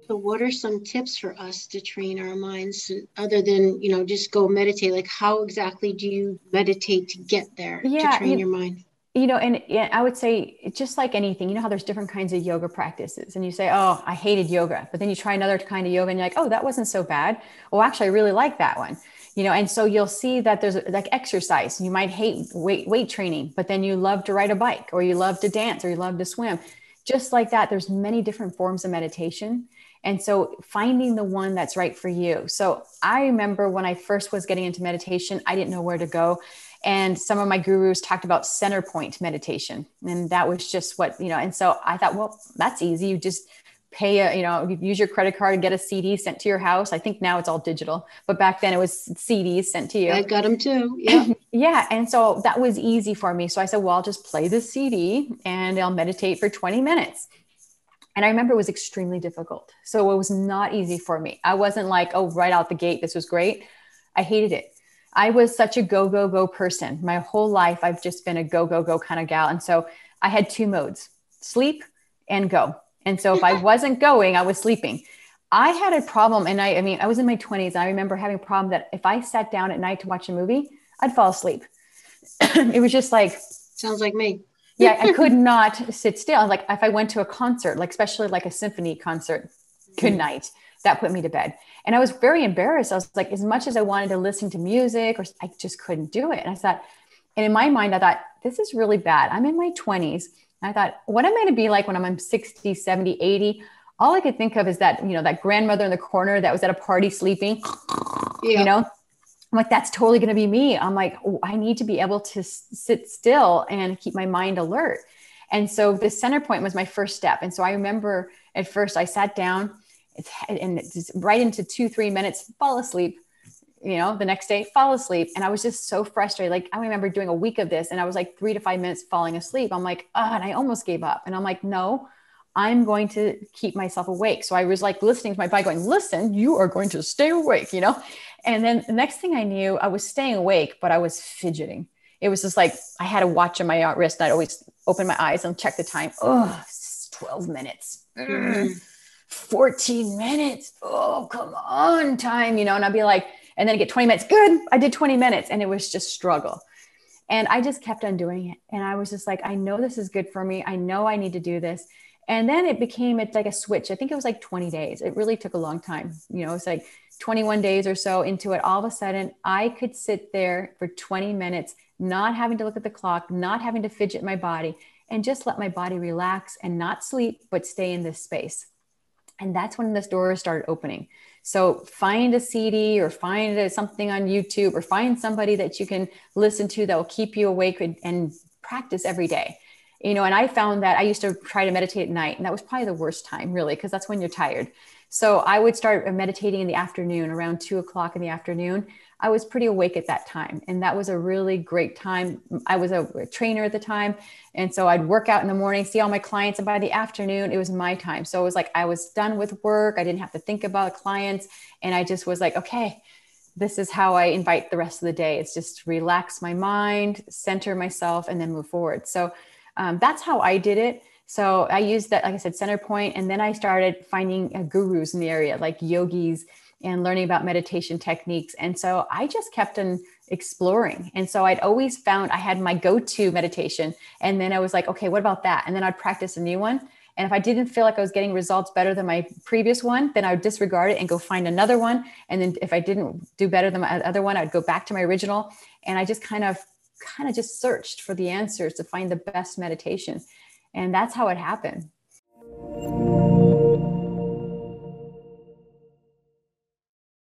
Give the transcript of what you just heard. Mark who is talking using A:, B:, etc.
A: So what are some tips for us to train our minds other than, just go meditate? Like how exactly do you meditate to get there, to
B: Yeah,
A: train your mind?
B: and yeah, I would say just like anything, how there's different kinds of yoga practices and you say, oh, I hated yoga, but then you try another kind of yoga and you're like, oh, that wasn't so bad. Oh, actually, I really like that one. And so you'll see that there's like exercise. You might hate weight training, but then you love to ride a bike or you love to dance or you love to swim. Just like that, there's many different forms of meditation. And so finding the one that's right for you. So I remember when I first was getting into meditation, I didn't know where to go. And some of my gurus talked about center point meditation. And that was just what, and so I thought, well, that's easy. You just pay you use your credit card and get a CD sent to your house. I think now it's all digital, but back then it was CDs sent to you.
A: I got them too. Yeah.
B: Yeah. And so that was easy for me. So I said, well, I'll just play the CD and I'll meditate for 20 minutes. And I remember it was extremely difficult. So it was not easy for me. I wasn't like, oh, right out the gate, this was great. I hated it. I was such a go, go, go person. My whole life, I've just been a go, go, go kind of gal. And so I had two modes, sleep and go. And so if I wasn't going, I was sleeping. I had a problem. And I was in my 20s. And I remember having a problem that if I sat down at night to watch a movie, I'd fall asleep. It was just like,
A: sounds like me.
B: Yeah, I could not sit still. Like if I went to a concert, like especially like a symphony concert, good night, that put me to bed. And I was very embarrassed. I was like, as much as I wanted to listen to music, or I just couldn't do it. And I thought, and in my mind, I thought, this is really bad. I'm in my 20s. And I thought, what am I going to be like when I'm 60, 70, 80? All I could think of is that, that grandmother in the corner that was at a party sleeping, I'm like, that's totally going to be me. I'm like, oh, I need to be able to sit still and keep my mind alert. And so the center point was my first step. And so I remember at first I sat down and it's right into 2-3 minutes, fall asleep, the next day, fall asleep. And I was just so frustrated. Like I remember doing a week of this and I was like 3 to 5 minutes falling asleep. I'm like, and I almost gave up. And I'm like, no, I'm going to keep myself awake. So I was like listening to my body going, listen, you are going to stay awake, And then the next thing I knew, I was staying awake, but I was fidgeting. It was just like, I had a watch on my wrist and I'd always open my eyes and check the time. Oh, 12 minutes, 14 minutes. Oh, come on, time, and I'd be like, and then I get 20 minutes. Good. I did 20 minutes. And it was just struggle. And I just kept on doing it. And I was just like, I know this is good for me. I know I need to do this. And then it's like a switch. I think it was like 20 days. It really took a long time. It's like 21 days or so into it. All of a sudden I could sit there for 20 minutes, not having to look at the clock, not having to fidget my body and just let my body relax and not sleep, but stay in this space. And that's when this door started opening. So find a CD or find something on YouTube or find somebody that you can listen to that will keep you awake and practice every day. And I found that I used to try to meditate at night, and that was probably the worst time, really, because that's when you're tired. So I would start meditating in the afternoon, around 2:00 in the afternoon. I was pretty awake at that time. And that was a really great time. I was a trainer at the time. And so I'd work out in the morning, see all my clients. And by the afternoon, it was my time. So it was like, I was done with work. I didn't have to think about clients. And I just was like, okay, this is how I invite the rest of the day. It's just relax my mind, center myself, and then move forward. So that's how I did it. So I used that, like I said, center point. And then I started finding gurus in the area, like yogis, and learning about meditation techniques. And so I just kept on exploring. And so I'd always found I had my go-to meditation. And then I was like, okay, what about that? And then I'd practice a new one. And if I didn't feel like I was getting results better than my previous one, then I would disregard it and go find another one. And then if I didn't do better than my other one, I'd go back to my original. And I just kind of just searched for the answers to find the best meditation. And that's how it happened.